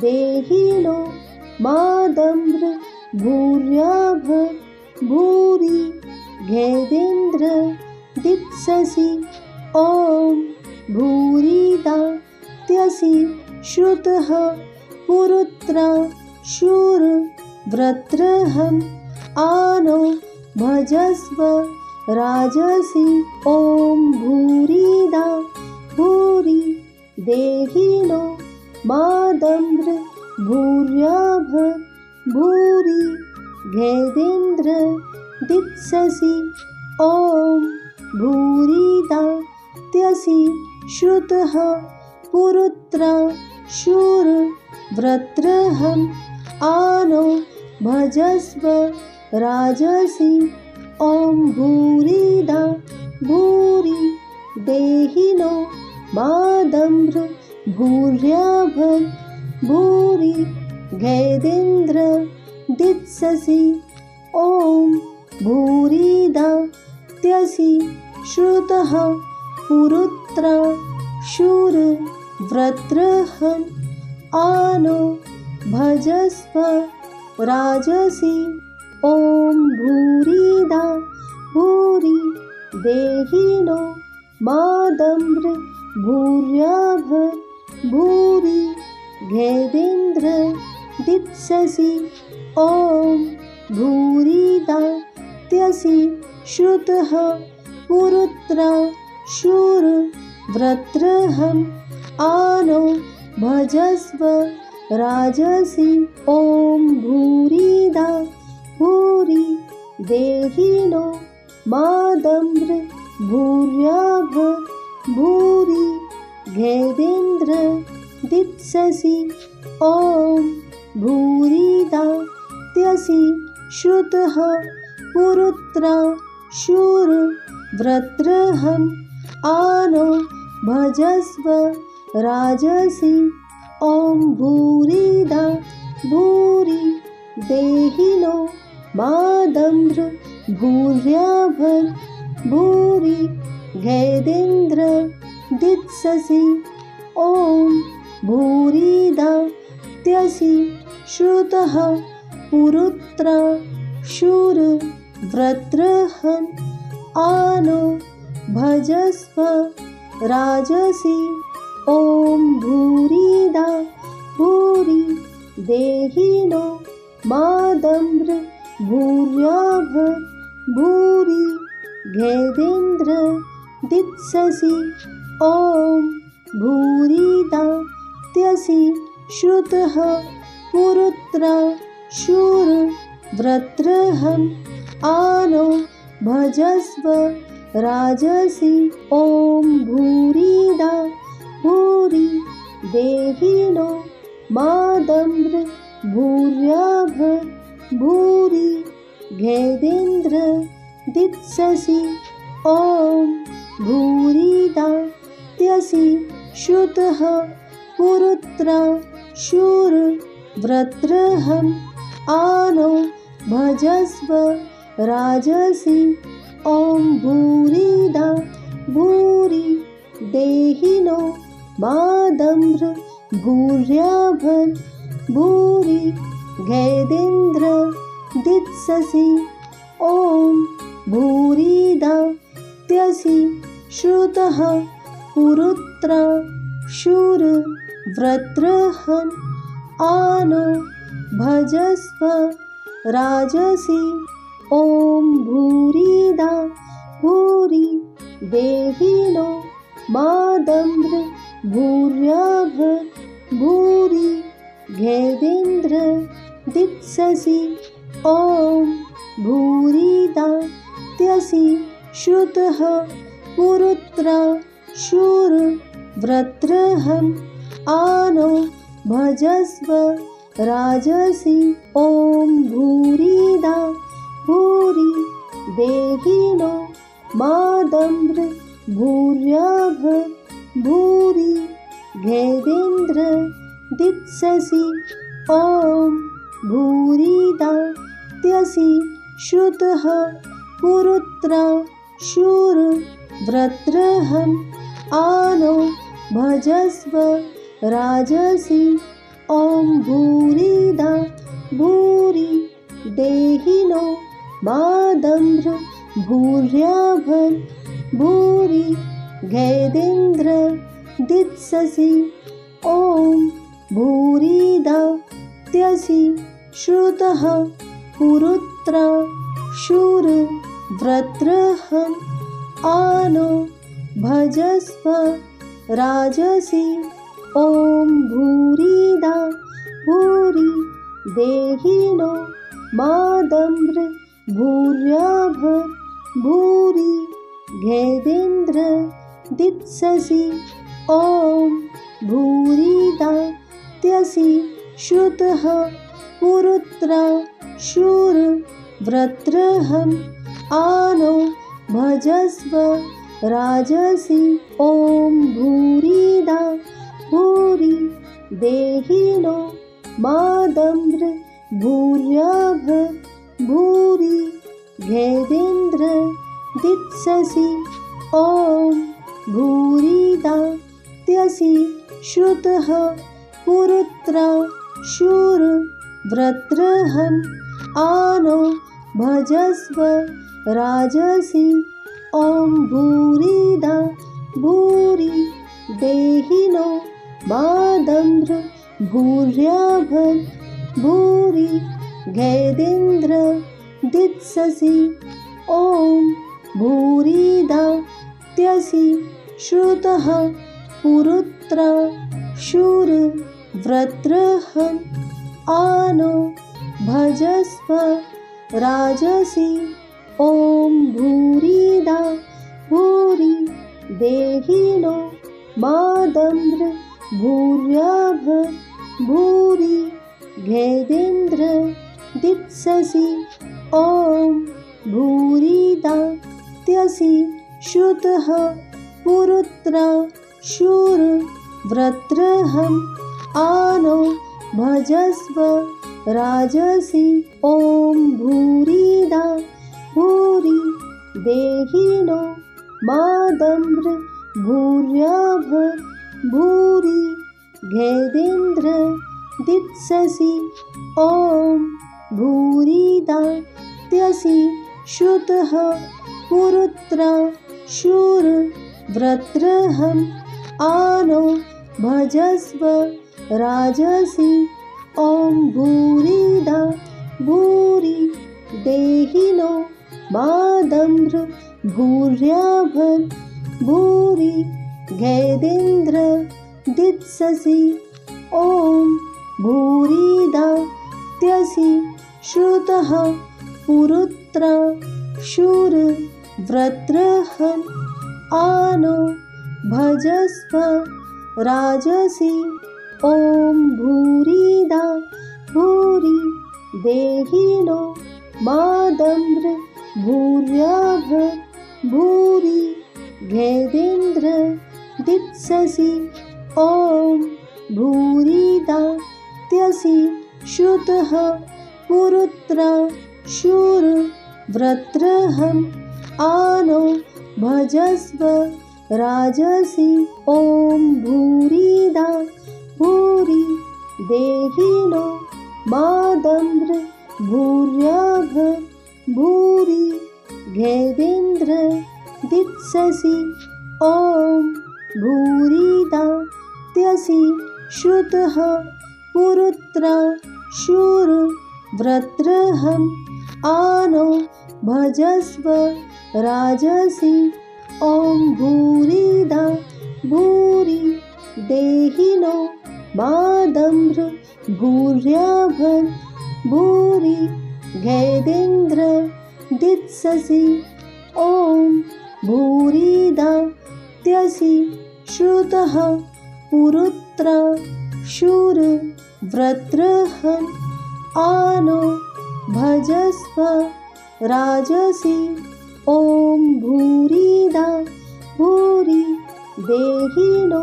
देहिनो मादम्र भूर्याभ भूरि घेदेन्द्र दित्ससि ॐ भूरिदा त्यसि श्रुतः पुरुत्रा शूर वृत्रहम् आनो भजस्व राजसि ॐ भूरिदा भूरि देहिनो मादम्र भूर्याभ भूरि घेदेन्द्र दित्ससि ॐ भूरिदा त्यसि श्रुतः पुरुत्रा शूर वृत्रहम् आनो भजस्व राजसि ॐ भूरिदा भूरि देहिनो मादम्र भूर्याभ भूरि घेदेन्द्र दित्ससि ॐ भूरिदा त्यसि श्रुतः पुरुत्रा शूर वृत्रहम् आनो भजस्व राजसि ॐ भूरिदा भूरि देहिनो मादम्र भूर्याभ भूरि घेदेन्द्र दित्ससि ॐ भूरिदा त्यसि श्रुतः पुरुत्रा शूर वृत्रहम् आनो भजस्व राजसि ॐ भूरिदा भूरि देहिनो मादम्र भूर्याभ भूरि घेदेन्द्र दित्ससि ॐ भूरिदा त्यसि श्रुतः पुरुत्रा शूर वृत्रहम् आनो भजस्व राजसि ॐ भूरिदा भूरि देहिनो मादम्र भूर्याभ भूरि घेदेन्द्र दित्ससि ॐ भूरिदा त्यसि श्रुतः पुरुत्रा शूर वृत्रहम् आनो भजस्व राजसि ॐ भूरिदा भूरि देहिनो मादम्र भूर्याभ भूरि घेदेन्द्र दित्ससि ॐ भूरिदा त्यसि श्रुतः पुरुत्रा शूर वृत्रहम् आनो भजस्व राजसि ॐ भूरिदा भूरि देहिनो मादम्र भूर्याभ भूरि घेदेन्द्र दित्ससि ॐ भूरिदा त्यसि श्रुतः पुरुत्रा शूर वृत्रहम् आनो भजस्व राजसि ॐ भूरिदा भूरि देहिनो मादम्र भूर्याभ भूरि घेदेन्द्र दित्ससि ॐ भूरिदा त्यसि श्रुतः पुरुत्रा शूर वृत्रहम् आनो भजस्व राजसि ॐ भूरिदा भूरि देहिनो मादम्र भूर्याभ भूरि घेदेन्द्र दित्ससि ॐ भूरिदा त्यसि श्रुतः पुरुत्रा शूर वृत्रहम् आनो भजस्व राजसि ॐ भूरिदा भूरि देहिनो मादम्र भूर्याभ भूरि घेदेन्द्र दित्ससि ॐ भूरिदा त्यसि श्रुतः पुरुत्रा शूर वृत्रहम् आनो भजस्व राजसि ॐ भूरिदा भूरि देहिनो मादम्र भूर्याभर् भूरि घेदेन्द्र दित्ससि ॐ भूरिदा त्यसि श्रुतः पुरुत्र शूर वृत्रहम् आनो भजस्व राजसि ॐ भूरिदा भूरि देहिनो मादम्र भूर्याभर् भूरि घेदेन्द्र दित्ससि ॐ भूरिदा त्यसि श्रुतः पुरुत्र शूर वृत्रहम् आनो भजस्व राजसि ॐ भूरिदा भूरि देहिनो मादम्र भूर्याभर् भूरि घेदेन्द्र दित्ससि ॐ भूरिदा त्यसि श्रुतः पुरुत्र शूर वृत्रहम् आनो भजस्व राजसि ॐ भूरिदा भूरि देहिनो मादम्र भूर्याभर् भूरि घेदेन्द्र दित्ससि ॐ भूरिदा त्यसि श्रुतः पुरुत्र शूर वृत्रहम् आनो भजस्व राजसि ॐ भूरिदा भूरि देहिनो मादम्र भूर्याभर् भूरि घेदेन्द्र दित्ससि ॐ भूरिदा त्यसि श्रुतः पुरुत्र शूर वृत्रहम् आनो भजस्व राजसि ॐ भूरिदा भूरि देहिनो मादम्र भूर्याभर् भूरि घेदेन्द्र दित्ससि ॐ भूरिदा त्यसि श्रुतः पुरुत्र शूर वृत्रहम् आनो भजस्व राजसि ॐ भूरिदा भूरि देहिनो मादम्र भूर्याभर् भूरि घेदेन्द्र दित्ससि ॐ भूरिदा त्यसि श्रुतः पुरुत्र शूर वृत्रहम् आनो भजस्व राजसि ॐ भूरिदा भूरि देहिनो मादम्र भूर्याभर् भूरि घेदेन्द्र दित्ससि ॐ भूरिदा त्यसि श्रुतः पुरुत्र शूर वृत्रहम् आनो भजस्व राजसि ॐ भूरिदा भूरि देहिनो मादम्र भूर्याभर् भूरि घेदेन्द्र दित्ससि ॐ भूरिदा त्यसि श्रुतः पुरुत्र शूर वृत्रहम् आनो भजस्व राजसि ॐ भूरिदा भूरि देहिनो मादम्र भूर्याभर् भूरि घेदेन्द्र दित्ससि ॐ भूरिदा त्यसि श्रुतः पुरुत्र शूर वृत्रहम् आनो भजस्व राजसि ॐ भूरिदा भूरि देहिनो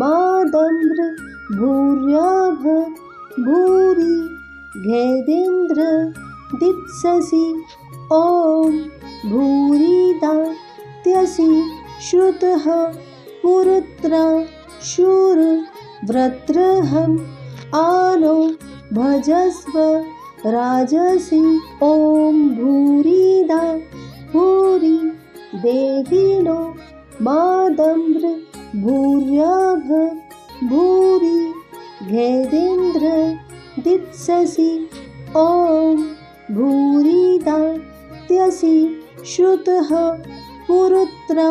मादम्र भूर्याभर् भूरि घेदेन्द्र दित्ससि ॐ भूरिदा त्यसि श्रुतः पुरुत्र शूर वृत्रहम् आनो भजस्व राजसी ॐ भूरिदा भूरि देहिनो मादम्र भूर्याभर भूरि घेदेन्द्र दित्ससि ॐ भूरिदा त्यसि श्रुतः पुरुत्रा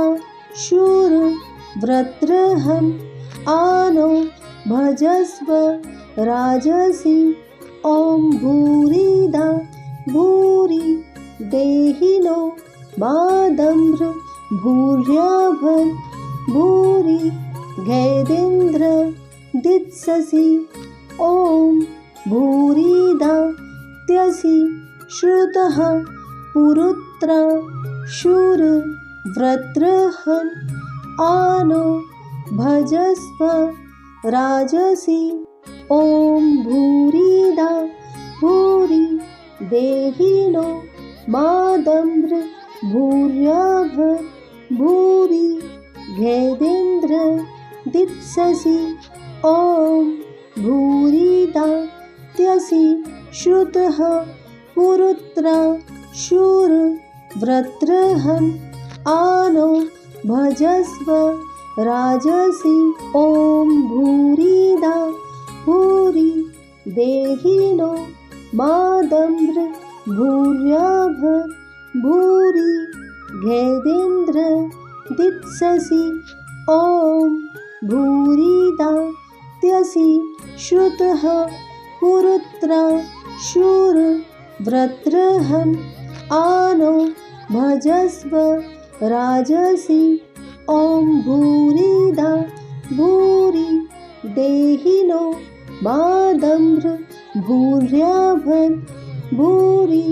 शूर व्रत्रहम् आनो भजस्व राजसी ॐ भूरिदा भूरि देहिनो मादम्र भूर्याभर भूरि घेदेन्द्र दित्ससि ॐ भूरिदा त्यसि श्रुतः पुरुत्रा शूर व्रत्रहन् आनो भजस्व राजसी ॐ भूरिदा भूरि देहिनो मादम्र भूर्याभर भूरि घेदेन्द्र दित्ससि ॐ भूरिदा त्यसि श्रुतः पुरुत्रा शूर व्रत्रहन् आनो भजस्व राजसी ॐ भूरिदा भूरि देहिनो मादम्र भूर्याभर भूरि घेदेन्द्र दित्ससि ॐ भूरिदा त्यसि श्रुतः पुरुत्रा शूर व्रत्रहन् आनो भजस्व राजसी ॐ भूरिदा भूरि देहिनो मादम्र भूर्याभर भूरि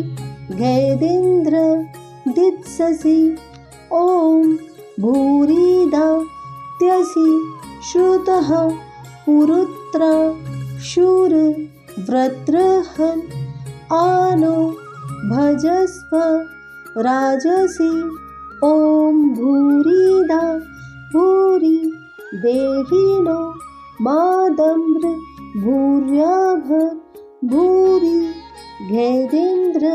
घेदेन्द्र दित्ससि ॐ भूरिदा त्यसि श्रुतः पुरुत्रा शूर व्रत्रहन् आनो भजस्व राजसी ॐ भूरिदा भूरि देहिनो मादम्र भूर्याभर भूरि घेदेन्द्र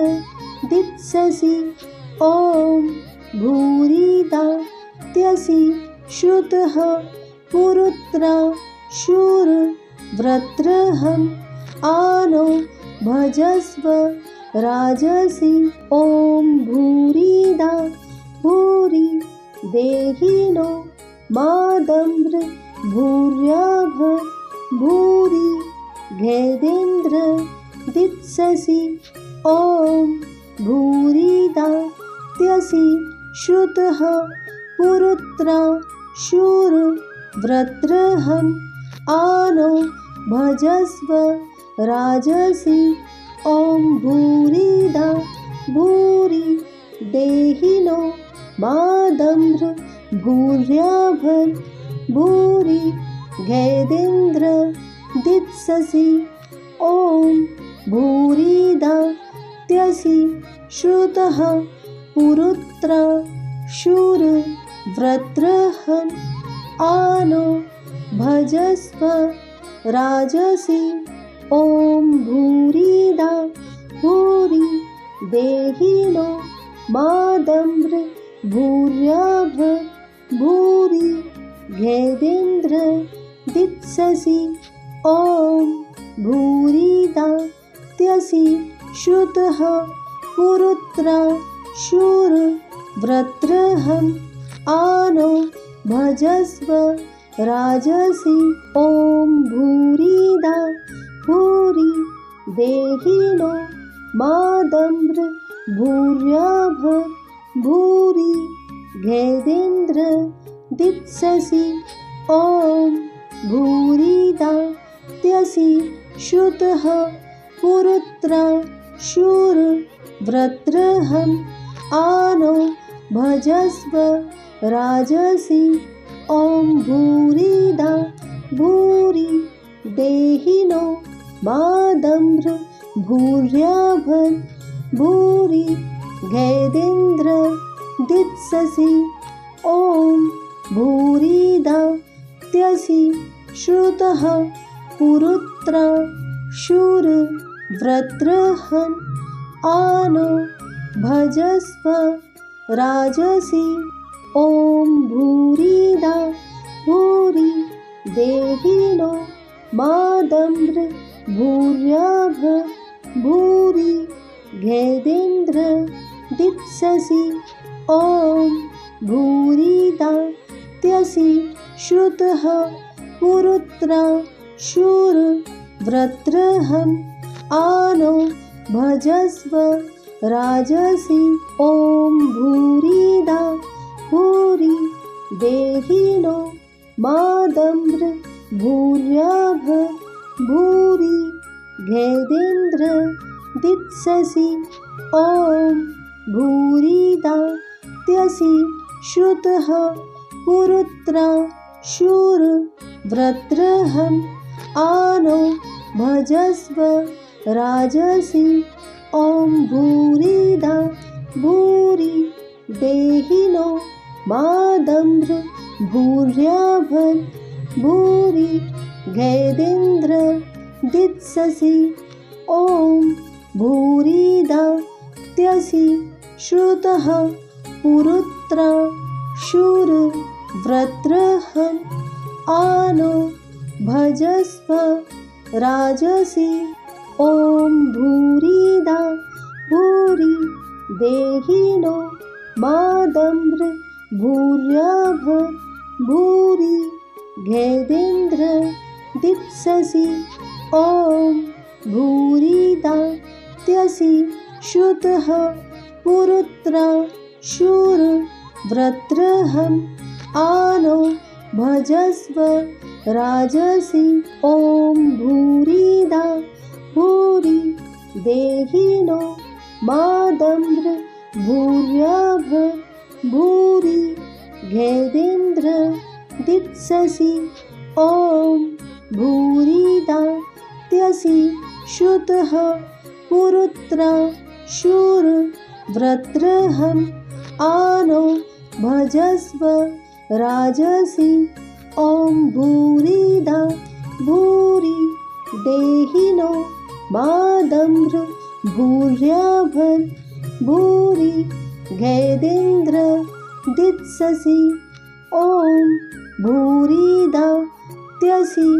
दित्ससि ॐ भूरिदा त्यसि श्रुतः पुरुत्रा शूर व्रत्रहन् आनो भजस्व राजसी ॐ भूरिदा भूरि देहिनो मादम्र भूर्याभर भूरि घेदेन्द्र दित्ससि ॐ भूरिदा त्यसि श्रुतः पुरुत्रा शूर व्रत्रहन् आनो भजस्व राजसी ॐ भूरिदा भूरि देहिनो मादम्र भूर्याभर भूरि घेदेन्द्र दित्ससि ॐ भूरिदा त्यसि श्रुतः पुरुत्रा शूर व्रत्रहन् आनो भजस्व राजसी ॐ भूरिदा भूरि देहिनो मादम्र भूर्याभर भूरि घेदेन्द्र दित्ससि ॐ भूरिदा त्यसि श्रुतः पुरुत्रा शूर व्रत्रहन् आनो भजस्व राजसी ॐ भूरिदा भूरि देहिनो मादम्र भूर्याभर भूरि घेदेन्द्र दित्ससि ॐ भूरिदा त्यसि श्रुतः पुरुत्रा शूर व्रत्रहन् आनो भजस्व राजसी ॐ भूरिदा भूरि देहिनो मादम्र भूर्याभर भूरि घेदेन्द्र दित्ससि ॐ भूरिदा त्यसि श्रुतः पुरुत्र शूर वृत्रहन् आनो भजस्व राजसी ॐ भूरिदा भूरि देहिनो मादम्र भूर्याभ भूरि घेदेन्द्र दित्ससि ॐ भूरिदा त्यसि श्रुतः पुरुत्र शूर वृत्रहन् आनो भजस्व राजसी ॐ भूरिदा भूरि देहिनो मादम्र भूर्याभ भूरि घेदेन्द्र दित्ससि ॐ भूरिदा त्यसि श्रुतः पुरुत्र शूर वृत्रहन् आनो भजस्व राजसी ॐ भूरिदा भूरि देहिनो मादम्र भूर्याभन् भूरि घेदेन्द्र दित्ससि ॐ भूरिदा त्यसि श्रुतः पुरुत्र शूर वृत्रहन् आनो भजस्व राजसी ॐ भूरिदा भूरि देहिनो मादम्र भूर्याभ भूरि घेदेन्द्र दित्ससि ॐ भूरिदा त्यसि श्रुतः पुरुत्र शूर वृत्रहन् आनो भजस्व राजसी ॐ भूरिदा भूरि देहिनो मादम्र भूर्याभ भूरि घेदेन्द्र दित्ससि ॐ भूरिदा त्यसि श्रुतः पुरुत्र शूर वृत्रहन् आनो भजस्व राजसी ॐ भूरिदा भूरि देहिनो मादम्र भूर्याभन् भूरि घेदेन्द्र दित्ससि ॐ भूरिदा त्यसि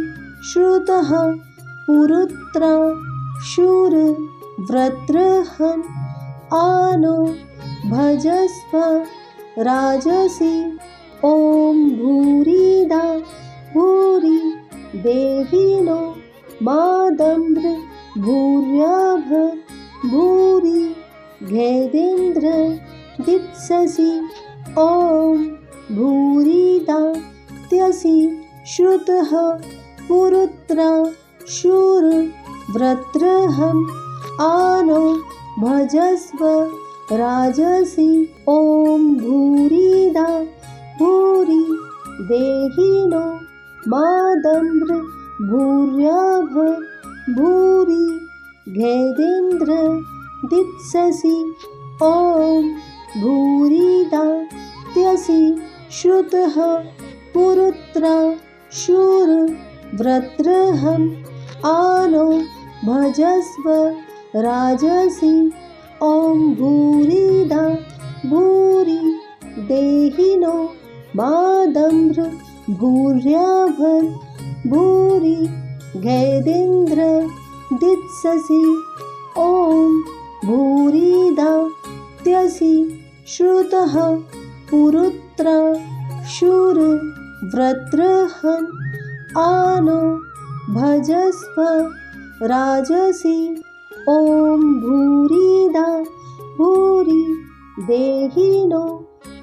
श्रुतः पुरुत्र शूर वृत्रहन् आनो भजस्व राजसी ॐ भूरिदा भूरि देहिनो मादम्र भूर्याभ भूरि घेदेन्द्र दित्ससि ॐ भूरिदा त्यसि श्रुतः पुरुत्र शूर वृत्रहन् आनो भजस्व राजसी ॐ भूरिदा भूरि देहिनो मादम्र भूर्याभ भूरि घेदेन्द्र दित्ससि ॐ भूरिदा त्यसि श्रुतः पुरुत्र शूर वृत्रहन् आनो भजस्व राजसी ॐ भूरिदा भूरि देहिनो मादम्र भूर्याभन् भूरि घेदेन्द्र दित्ससि ॐ भूरिदा त्यसि श्रुतः पुरुत्र शूर वृत्रहन् आनो भजस्व राजसी ॐ भूरिदा भूरि देहिनो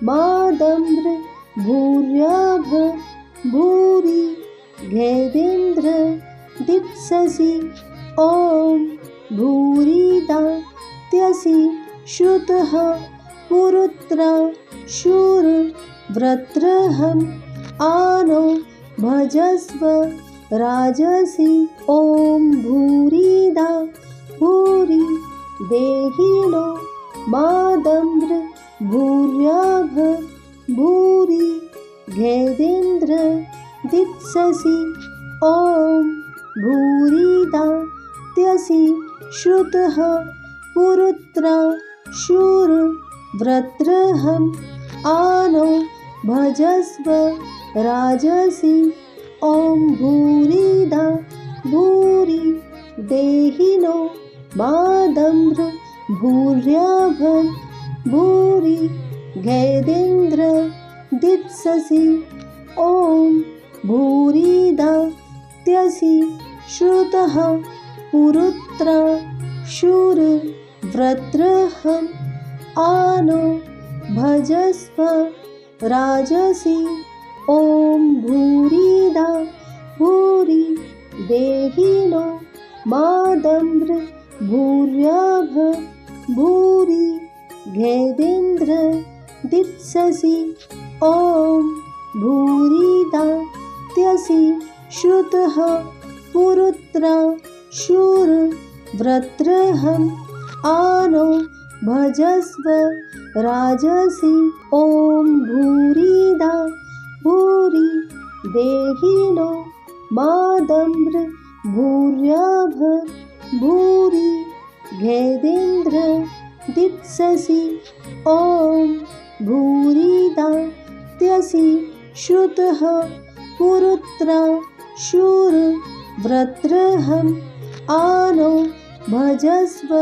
मादम्र भूर्याभ भूरि घेदेन्द्र दित्ससि ॐ भूरिदा त्यसि श्रुतः पुरुत्र शूर वृत्रहन् आनो भजस्व राजसी ॐ भूरिदा भूरि देहिनो मादम्र भूर्याभ भूरि घेदेन्द्र दित्ससि ॐ भूरिदा त्यसि श्रुतः पुरुत्रा शूर वृत्रहम् आनो भजस्व राजसी ॐ भूरिदा भूरि देहिनो मादम्र भूर्याभन् भूरि घेदेन्द्र दित्ससि ॐ भूरिदा त्यसि श्रुतः पुरुत्रा शूर वृत्रहम् आनो भजस्व राजसी ॐ भूरिदा भूरि देहिनो मादम्र भूर्याभ भूरि घेदेन्द्र दित्ससि ॐ भूरिदा त्यसि श्रुतः पुरुत्रा शूर वृत्रहम् आनो भजस्व राजसी ॐ भूरिदा भूरि देहिनो मादम्र भूर्याभ भूरि घेदेन्द्र दित्ससि ॐ भूरिदा त्यसि श्रुतः पुरुत्रा शूर वृत्रहम् आनो भजस्व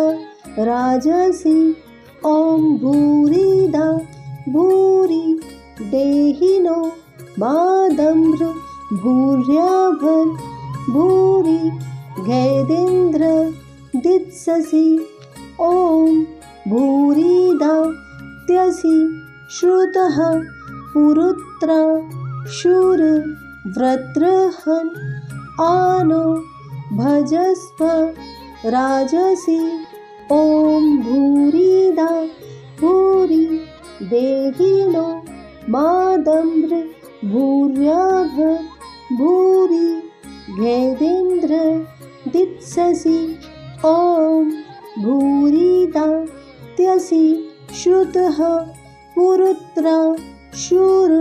राजसी ॐ भूरिदा भूरि देहिनो मादम्र भूर्याभन् भूरि घेदेन्द्र दित्ससि ॐ भूरिदा त्यसि श्रुतः पुरुत्रा शूर वृत्रहन् आनो भजस्व राजसी ॐ भूरिदा भूरि देहिनो मादम्र भूर्याभ भूरि घेदेन्द्र दित्ससि ॐ भूरिदा त्यसि श्रुतः पुरुत्रा शूर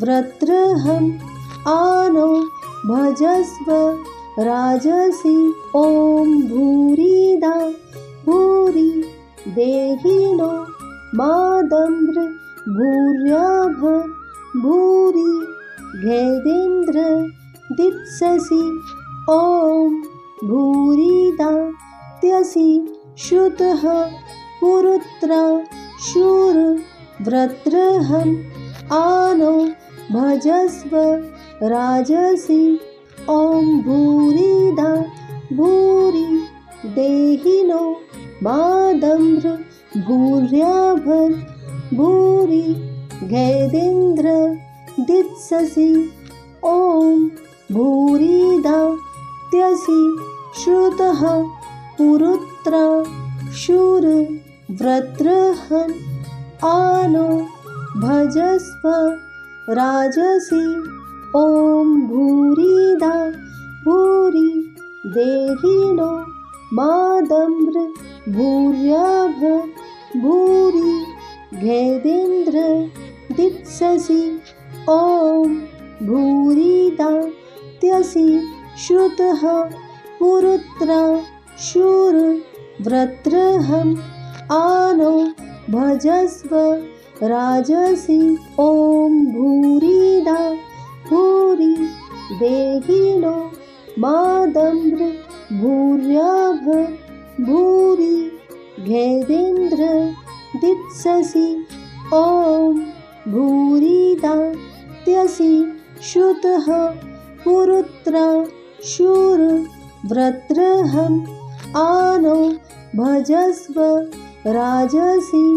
वृत्रहम् आनो भजस्व राजसी ॐ भूरिदा भूरि देहिनो मादम्र भूर्याभ भूरि घेदेन्द्र दित्ससि ॐ भूरिदा त्यसि श्रुतः पुरुत्रा शूर वृत्रहम् आनो भजस्व राजसी ॐ भूरिदा भूरि देहिनो मादम्र भूर्याभन् भूरि घेदेन्द्र दित्ससि ॐ भूरिदा त्यसि श्रुतः पुरुत्रा शूर वृत्रहन् आनो भजस्व राजसी ॐ भूरिदा भूरि देहिनो मादम्र भूर्याभ भूरि घेदेन्द्र दित्ससि ॐ भूरिदा त्यसि श्रुतः पुरुत्रा शूर वृत्रहम् आनो भजस्व राजसी ॐ भूरिदा भूरि देहिनो मादम्र भूर्याभ भूरि घेदेन्द्र दित्ससि ॐ भूरिदा त्यसि श्रुतः पुरुत्रा शूर वृत्रहम् आनो भजस्व राजसी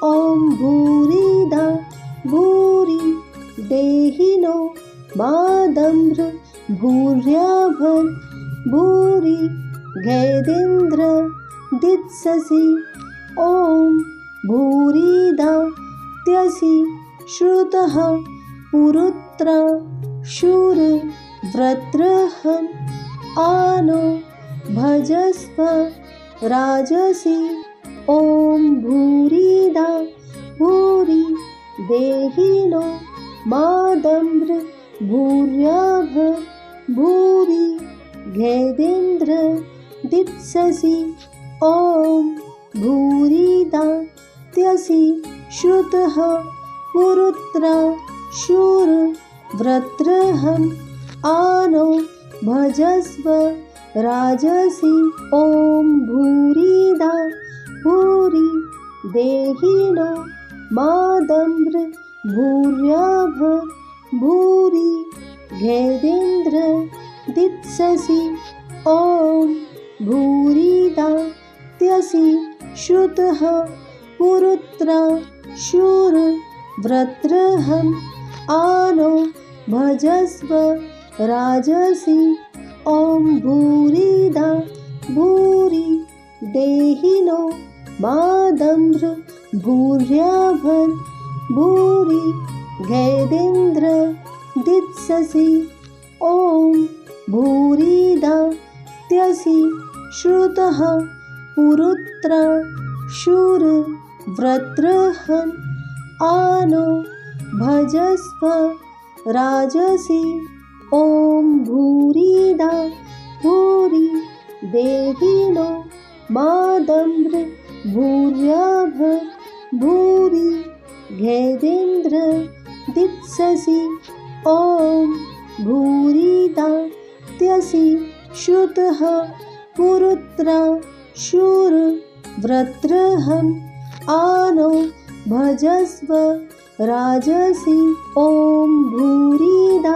ॐ भूरिदा भूरि देहिनो मादम्र भूर्याभन् भूरि घेदेन्द्र दित्ससि ॐ भूरिदा त्यसि श्रुतः पुरुत्रा शूर वृत्रहन् आनो भजस्व राजसी ॐ भूरिदा भूरि देहिनो मादम्र भूर्याभ भूरि घेदेन्द्र दित्ससि ॐ भूरिदा त्यसि श्रुतः पुरुत्रा शूर वृत्रहम् आनो भजस्व राजसि ॐ भूरिदा भूरि देहिनो मादम्र भूर्याभ भूरि घेदेन्द्र दित्ससि ॐ भूरिदा त्यसि श्रुतः पुरुत्रा शूर वृत्रहम् आनो भजस्व राजसि ॐ भूरिदा भूरि देहिनो मादम्र भूर्याभर भूरि घेदेन्द्र दित्ससि ॐ भूरिदा त्यसि श्रुतः पुरुत्रा शूर वृत्रहम् आनो भजस्व राजसि ॐ भूरिदा भूरि देहिनो मादम्र भूर्याभर भूरि घेदेन्द्र दित्ससि ॐ भूरिदा त्यसि श्रुतः पुरुत्रा शूर वृत्रहम् आनो भजस्व राजसि ॐ भूरिदा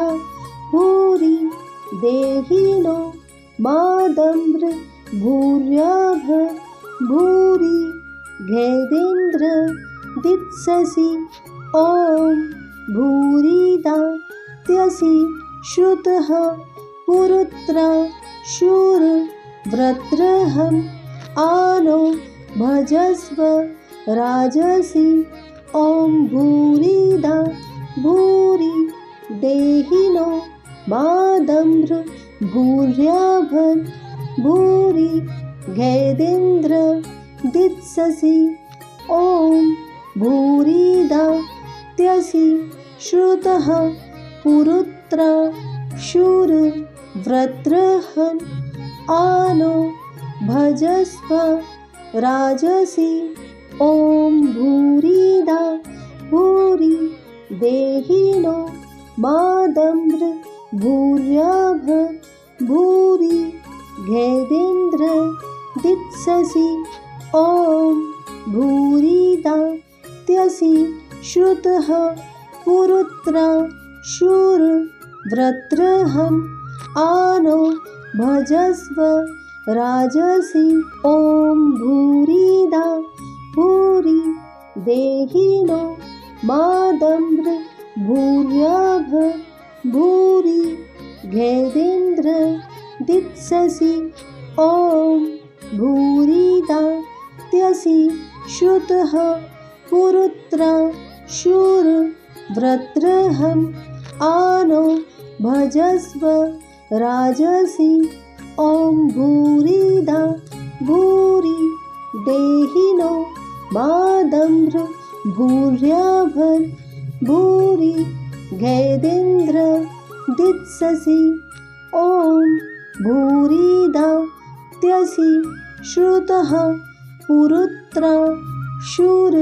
भूरि देहिनो मादम्र भूर्याभर भूरि घेदेन्द्र दित्ससि ॐ भूरिदा त्यसि श्रुतः पुरुत्रा शूर वृत्रहम् आनो भजस्व राजसि ॐ भूरिदा भूरि देहिनो मादम्र भूर्याभर भूरि घेदेन्द्र दित्ससि ॐ भूरिदा त्यसि श्रुतः पुरुत्रा शूर वृत्रहम् आनो भजस्व राजसि ॐ भूरिदा भूरि देहिनो मादम्र भूर्याभर भूरि घेदेन्द्र दित्ससि ॐ भूरिदा त्यसि श्रुतः पुरुत्रा शूर वृत्रहम् आनो भजस्व राजसि ॐ भूरिदा भूरि देहिनो मादम्र भूर्याभर भूरि घेदेन्द्र दित्ससि ॐ भूरिदा त्यसि श्रुतः पुरुत्रा शूर वृत्रहम् आनो भजस्व राजसि ॐ भूरिदा भूरि देहिनो मादम्र भूर्याभर भूरि घेदेन्द्र दित्ससि ॐ भूरिदा त्यसि श्रुतः पुरुत्रा शूर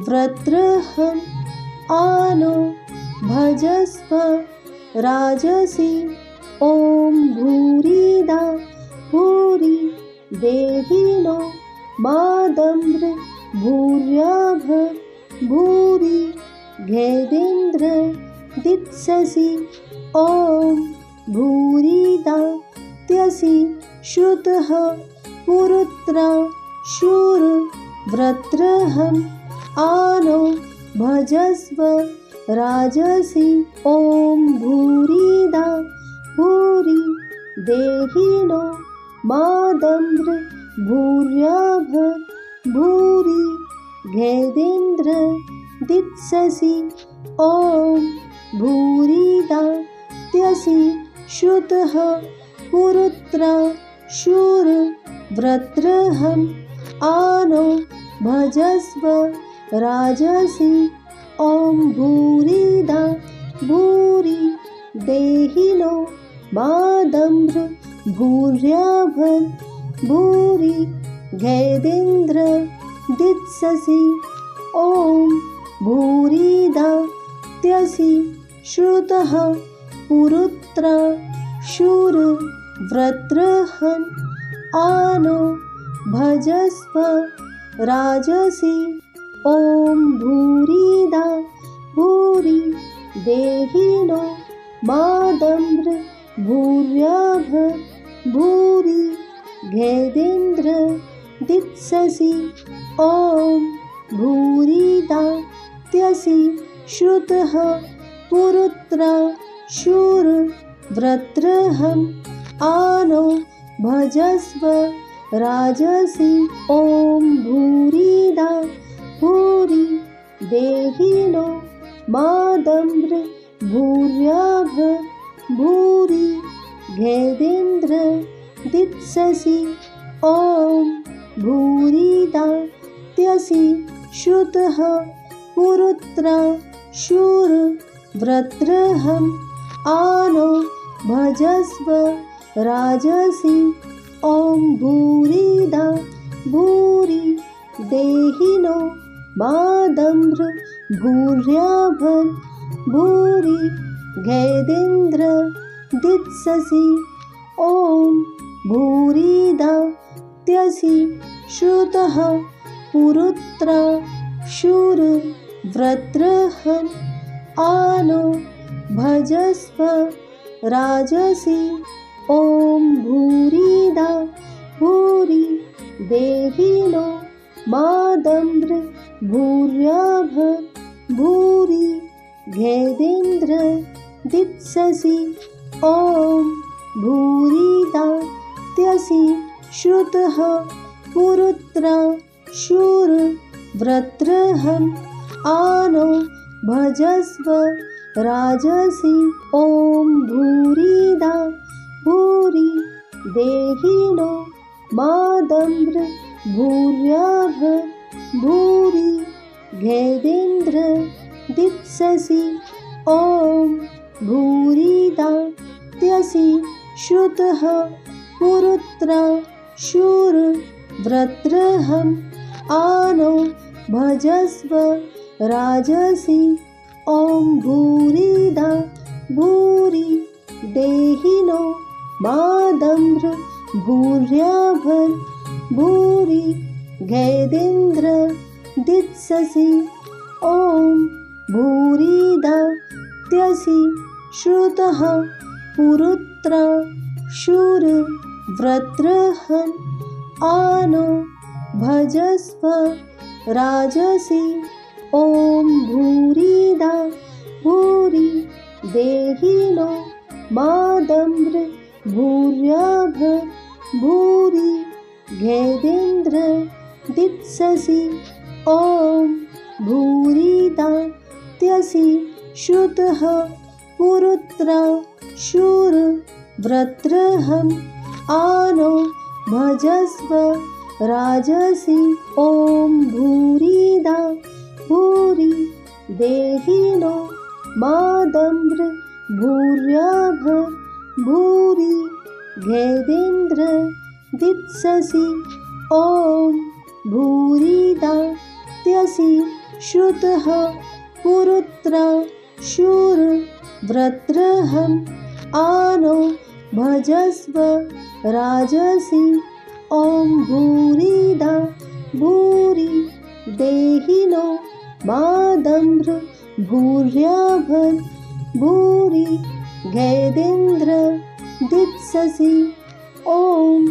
वृत्रहम् आनो भजस्व राजसि ॐ भूरिदा भूरि देहिनो मादम्र भूर्याभर भूरि घेदेन्द्र दित्ससि ॐ भूरिदा त्यसि श्रुतः पुरुत्रा शूर वृत्रहम् आनो भजस्व राजसि ॐ भूरिदा भूरि देहिनो मादम्र भूर्याभर भूरि घेदेन्द्र दित्ससि ॐ भूरिदा त्यसि श्रुतः पुरुत्रा शूर वृत्रहम् आनो भजस्व राजसि ॐ भूरिदा भूरि देहिनो मादम्र भूर्याभर् भूरि घेदेन्द्र दित्ससि ॐ भूरिदा त्यसि श्रुतः पुरुत्र शूर वृत्रहन् आनो भजस्व राजसि ॐ भूरिदा भूरि देहिनो मादम्र भूर्याभर् भूरि घेदेन्द्र दित्ससि ॐ भूरिदा त्यसि श्रुतः पुरुत्र शूर वृत्रहम् आनो भजस्व राजसि ॐ भूरिदा भूरि देहिनो मादम्र भूर्याभर् भूरि घेदेन्द्र दित्ससि ॐ भूरिदा त्यसि श्रुतः पुरुत्र शूर वृत्रहम् आनो भजस्व राजसि ॐ भूरिदा भूरि देहिनो मादम्र भूर्याभर् भूरि घेदेन्द्र दित्ससि ॐ भूरिदा त्यसि श्रुतः पुरुत्र शूर वृत्रहन् आनो भजस्व राजसि ॐ भूरिदा भूरि देहिनो मादम्र भूर्याभर् भूरि घेदेन्द्र दित्ससि ॐ भूरिदा त्यसि श्रुतः पुरुत्र शूर वृत्रहन् आनो भजस्व राजसि ॐ भूरिदा भूरि देहिनो मादम्र भूर्याभर् भूरि घेदेन्द्र दित्ससि ॐ भूरिदा त्यसि श्रुतः पुरुत्र शूर वृत्रहम् आनो भजस्व राजसि ॐ भूरिदा भूरि देहिनो मादम्र भूर्याभर् भूरि घेदेन्द्र दित्ससि ॐ भूरिदा त्यसि श्रुतः पुरुत्र शूर वृत्रहन् आनो भजस्व राजसि ॐ भूरिदा भूरि देहिनो मादम्र भूर्याभर् भूरि घेदेन्द्र दित्ससि ॐ भूरिदा त्यसि श्रुतः पुरुत्र शूर वृत्रहन् आनो भजस्व राजसि ॐ भूरिदा भूरि देहिनो मादम्र भूर्याभर् भूरि घेदेन्द्र दित्ससि ॐ भूरिदा त्यसि श्रुतः पुरुत्र शूर वृत्रहन् आनो भजस्व राजसि ॐ भूरिदा भूरि देहिनो मादम्र भूर्याभर् भूरि घेदेन्द्र दित्ससि ॐ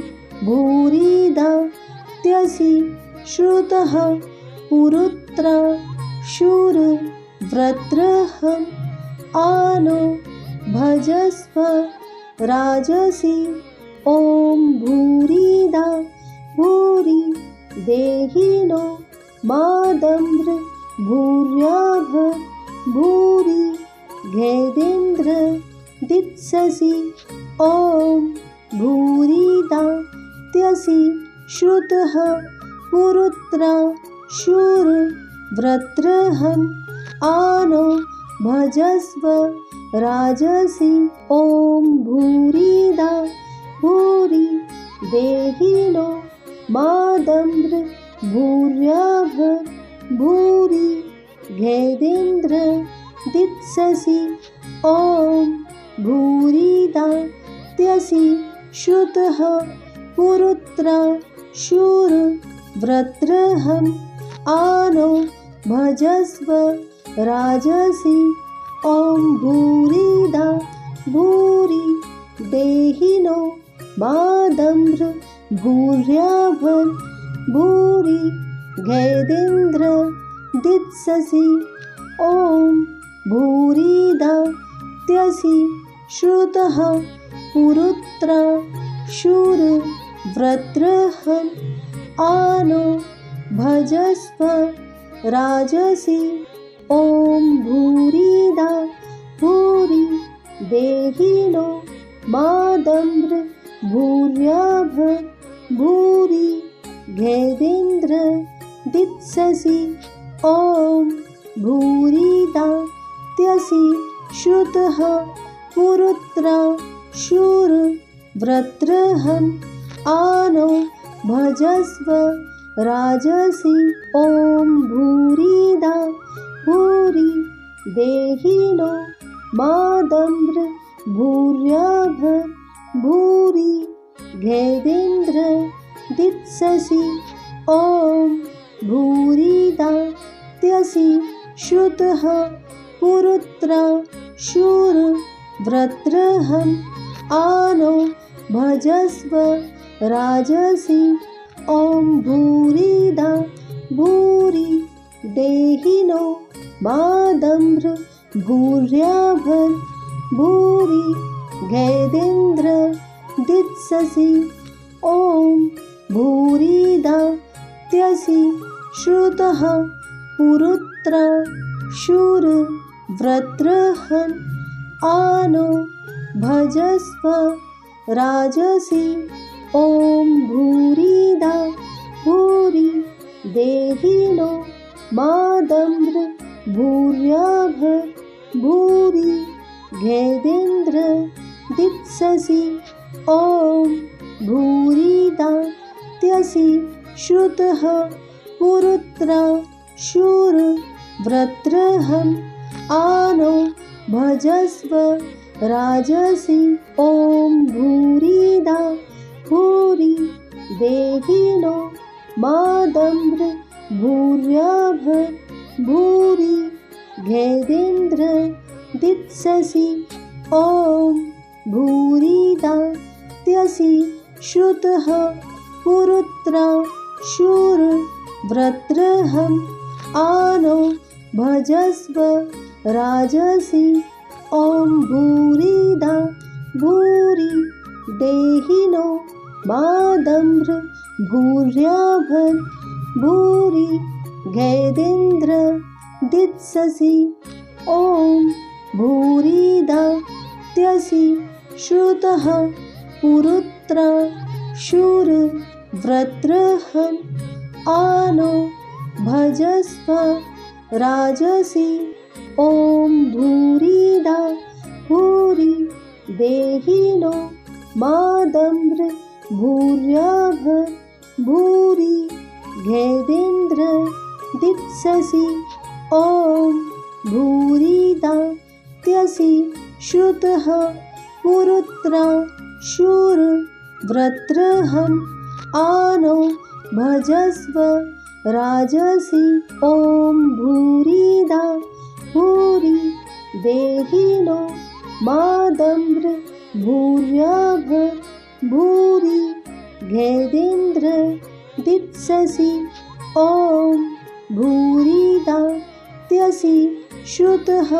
भूरिदा त्यसि श्रुतः पुरुत्र शूर वृत्रहन् आनो भजस्व राजसि ॐ भूरिदा भूरि देहिनो मादम्र भूर्याभर् भूरि घेदेन्द्र दित्ससि ॐ भूरिदा त्यसि श्रुतः पुरुत्र शूर वृत्रहन् आनो भजस्व राजसि ॐ भूरिदा भूरि देहिनो मादम्र भूर्याभ भूरि घेदेन्द्र दित्ससि ॐ भूरिदा त्यसि श्रुतः पुरुत्रा शूर व्रत्रहम् आनो भजस्व राजसि ॐ भूरिदा भूरि देहिनो मादम्र भूर्याभन् भूरि घेदेन्द्र दित्ससि ॐ भूरिदा त्यसि श्रुतः पुरुत्रा शूर व्रत्रहम् आनो भजस्व राजसि ॐ भूरिदा भूरि देहिनो मादम्र भूर्याभन् भूरि घेदेन्द्र दित्ससि ॐ भूरिदा त्यसि श्रुतः पुरुत्रा शूर व्रत्रहम् आनो भजस्व राजसि ॐ भूरिदा भूरि देहिनो मादम्र भूर्याभन् भूरि घेदेन्द्र दित्ससि ॐ भूरिदा त्यसि श्रुतः पुरुत्रा शूर व्रत्रहम् आनो भजस्व राजसि ॐ भूरिदा भूरि देहिनो मादम्र भूर्याभन् भूरि घेदेन्द्र दित्ससि ॐ भूरिदा त्यसि श्रुतः पुरुत्रा शूर व्रत्रहम् आनो भजस्व राजसि ॐ भूरिदा भूरि देहिनो मादम्र भूर्याभन् भूरि घेदेन्द्र दित्ससि ॐ भूरिदा त्यसि श्रुतः पुरुत्रा शूर व्रत्रहम् आनो भजस्व राजसि ॐ भूरिदा भूरि देहिनो मादम्र भूर्याभन् भूरि घेदेन्द्र दित्ससि ॐ भूरिदा त्यसि श्रुतः पुरुत्रा शूर व्रत्रहम् आनो भजस्व राजसि ॐ भूरिदा भूरि देहिनो मादम्र भूर्याभन् भूरि घेदेन्द्र दित्ससि ॐ भूरिदा त्यसि श्रुतः पुरुत्रा शूर व्रत्रहम् आनो भजस्व राजसि ॐ भूरिदा भूरि देहिनो मादम्र भूर्याभन् भूरि घेदेन्द्र दित्ससि ॐ भूरिदा त्यसि श्रुतः पुरुत्रा शूर व्रत्रहम् आनो भजस्व राजसि ॐ भूरिदा भूरि देहिनो मादम्र भूर्याभन् भूरि घेदेन्द्र दित्ससि ॐ भूरिदा त्यसि श्रुतः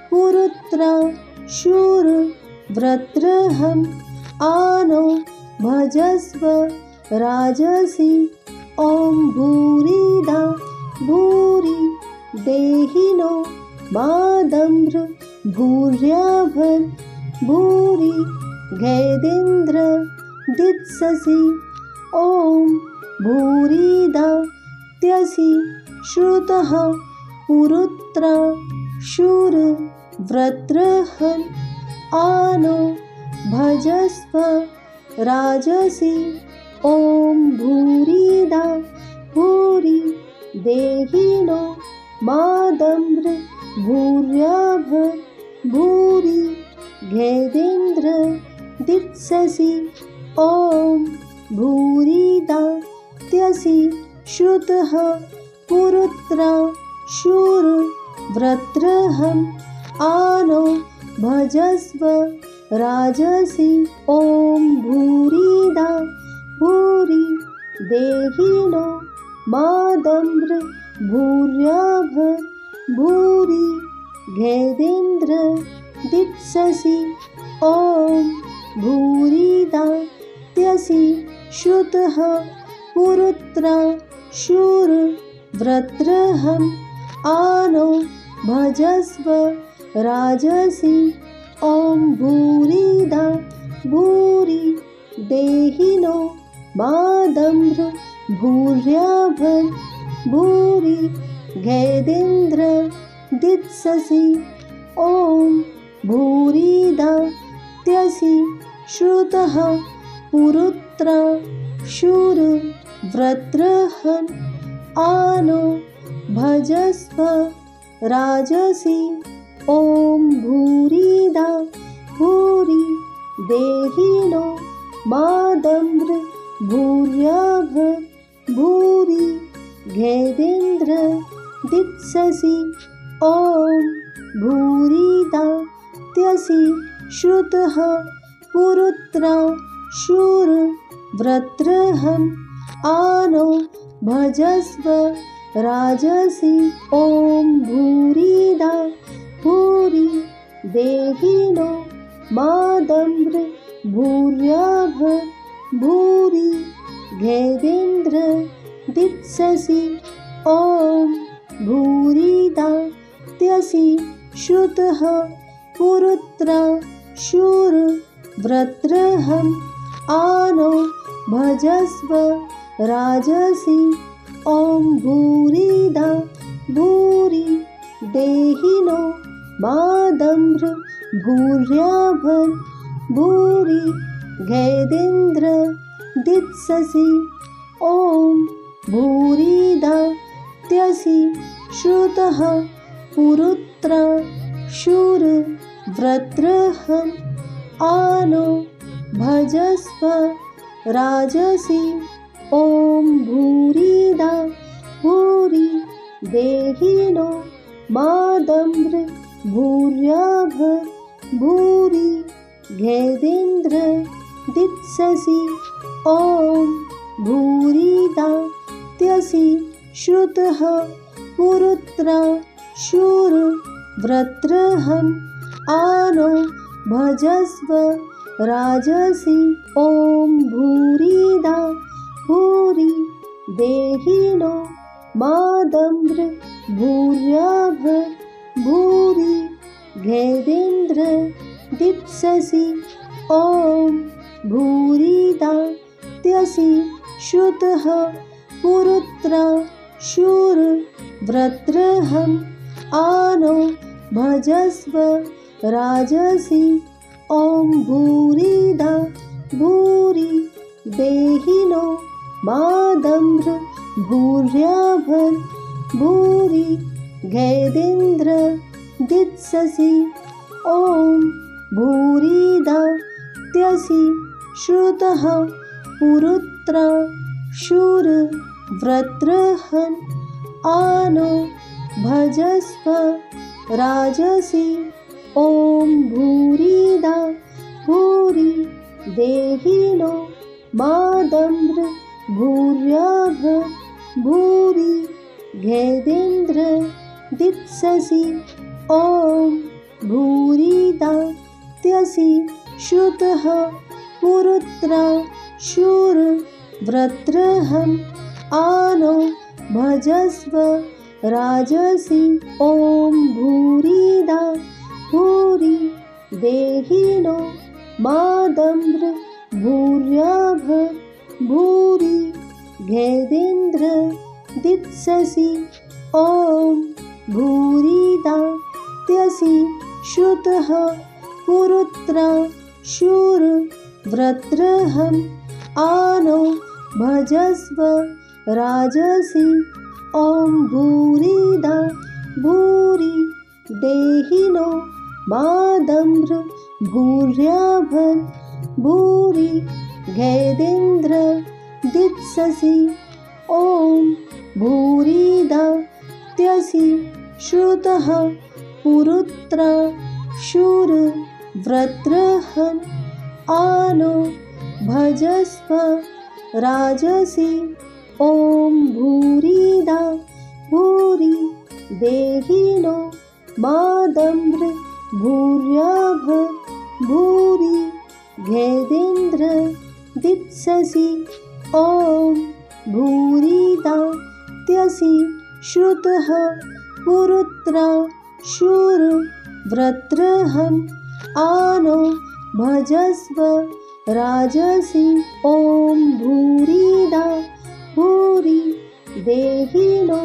पुरुत्रा शूर व्रत्रहम् आनो भजस्व राजसि ॐ भूरिदा भूरि देहिनो मादम्र भूर्याभन् भूरि घेदेन्द्र दित्ससि ॐ भूरिदा त्यसि श्रुतः पुरुत्रा शूर व्रत्रहम् आनो भजस्व राजसि ॐ भूरिदा भूरि देहिनो मादम्र भूर्याभ भूरि घेदेन्द्र दित्ससि ॐ भूरिदा त्यसि श्रुतः पुरुत्रा शूर व्रत्रहम् आनो भजस्व राजसि ॐ भूरिदा भूरि देहिनो मादम्र भूर्याभ भूरि घेदेन्द्र दित्ससि ॐ भूरिदा त्यसि श्रुतः पुरुत्रा शूर व्रत्रहम् आनो भजस्व राजसि ॐ भूरिदा भूरि देहिनो मादम्र भूर्याभ भूरि घेदेन्द्र दित्ससि ॐ भूरिदा त्यसि श्रुतः पुरुत्रा शूर व्रत्रहम् आनो भजस्व राजसि ॐ भूरिदा भूरि देहिनो मादम्र भूर्याभ भूरि घेदेन्द्र दित्ससि ॐ भूरिदा त्यसि श्रुतः पुरुत्रा शूर व्रत्रहम् आनो भजस्व राजसि ॐ भूरिदा भूरि देहिनो मादम्र भूर्याभ भूरि घेदेन्द्र दित्ससि ॐ भूरिदा त्यसि श्रुतः पुरुत्रा शूर व्रत्रहम् आनो भजस्व राजसि ॐ भूरिदा भूरि देहिनो मादम्र भूर्याभ भूरि घेदेन्द्र दित्ससि ॐ भूरिदा त्यसि श्रुतः पुरुत्रा शूर व्रत्रहम् आनो भजस्व राजसि ॐ भूरिदा भूरि देहिनो मादम्र भूर्याभ भूरि घेदेन्द्र दित्ससि ॐ भूरिदा त्यसि श्रुतः पुरुत्रा शूर व्रत्रहम् आनो भजस्व राजसि ॐ भूरिदा भूरि देहिनो मादम्र भूर्याभ भूरि घेदेन्द्र दित्ससि ॐ भूरिदा त्यसि श्रुतः पुरुत्रा शूर व्रत्रहम् आनो भजस्व राजसि ॐ भूरिदा भूरि देहिनो मादम्र भूर्याभ भूरि घेदेन्द्र दित्ससि ॐ भूरिदा त्यसि श्रुतः पुरुत्रा शूर व्रत्रहम् आनो भजस्व राजसि ॐ भूरिदा भूरि देहिनो मादम्र भूर्याभ भूरि घेदेन्द्र दित्ससि ॐ भूरिदा त्यसि श्रुतः पुरुत्रा शूर व्रत्रहम् आनो भजस्व राजसि ॐ भूरिदा भूरि देहिनो मादम्र भूर्याभ भूरि घेदेन्द्र दित्ससि ॐ भूरिदा त्यसि श्रुतः पुरुत्रा शूर वृत्रहम् आनो भजस्व राजसी ॐ भूरिदा भूरि देहिनो मादम्र भूर्याभन् भूरि घेदेन्द्र दित्ससि ॐ भूरिदा त्यसि श्रुतः पुरुत्र शूर वृत्रहम् आनो भजस्व राजसी ॐ भूरिदा भूरि देहिनो मादम्र भूर्याभन् भूरि घेदेन्द्र दित्ससि ॐ भूरिदा त्यसि श्रुतः पुरुत्र शूर वृत्रहम् आनो भजस्व राजसी ॐ भूरिदा भूरि देहिनो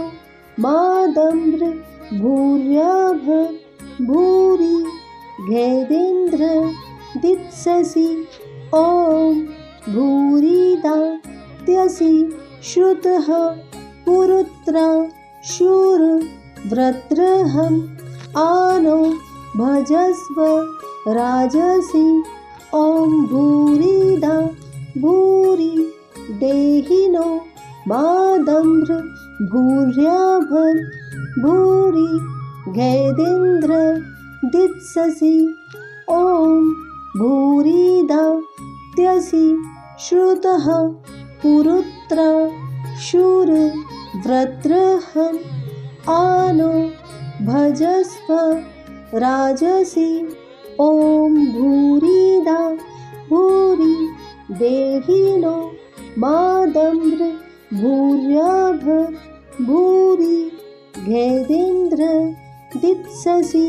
मादम्र भूर्याभन् भूरि घेदेन्द्र दित्ससि ॐ भूरिदा त्यसि श्रुतः पुरुत्र शूर वृत्रहम् आनो भजस्व राजसी ॐ भूरिदा भूरि देहिनो मादम्र भूर्याभन् भूरि घेदेन्द्र दित्ससि ॐ भूरिदा त्यसि श्रुतः पुरुत्र शूर वृत्रहम् आनो भजस्व राजसी ॐ भूरिदा भूरि देहिनो मादम्र भूर्याभन् भूरि घेदेन्द्र दित्ससि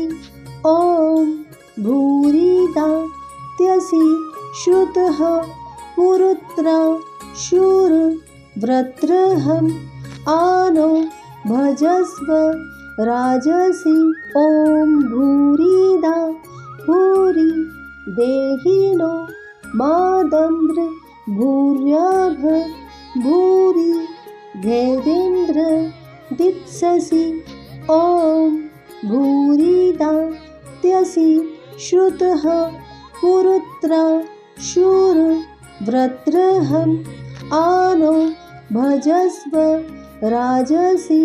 ॐ भूरिदा त्यसि श्रुतः पुरुत्र शूर वृत्रहम् आनो भजस्व राजसी ॐ भूरिदा भूरि देहिनो मादम्र भूर्याभन् भूरि घेदेन्द्र दित्ससि ॐ भूरिदा त्यसि श्रुतः पुरुत्र शूर वृत्रहम् आनो भजस्व राजसी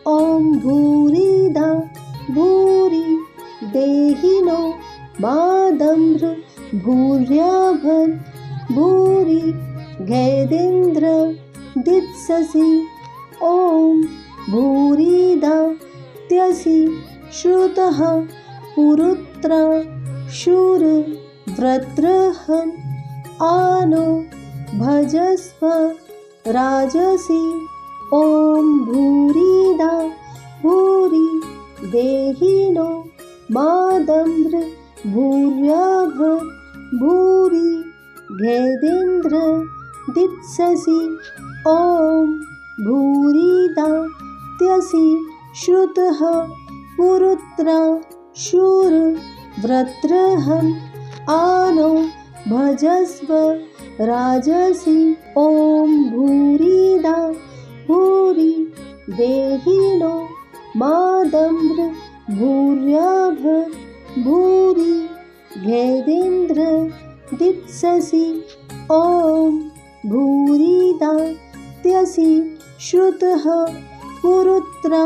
ॐ भूरिदा भूरि देहिनो मादम्र भूर्याभन् भूरि घेदेन्द्र दित्ससि ॐ भूरिदा त्यसि श्रुतः पुरुत्र शूर वृत्रहम्, ॐ भूरिदा भूरि देहिनो मादम्र भूर्याभन् भूरि घेदेन्द्र दित्ससि ॐ भूरिदा त्यसि श्रुतः पुरुत्र शूर वृत्रहम् आनो भजस्व राजसी ॐ भूरिदा भूरि देहिनो मादम्र भूर्याभन् भूरि घेदेन्द्र दित्ससि ॐ भूरिदा त्यसि श्रुतः पुरुत्र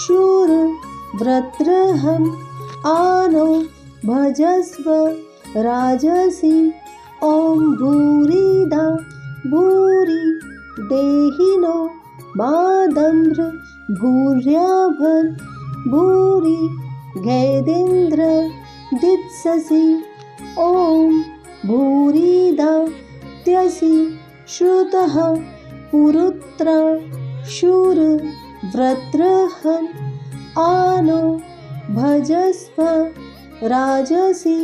शूर वृत्रहम् आनो भजस्व राजसी ॐ भूरिदा भूरि देहिनो मादम्र भूर्याभन् भूरि घेदेन्द्र दित्ससि ॐ भूरिदा त्यसि श्रुतः पुरुत्र शूर वृत्रहम् आनो भजस्व राजसी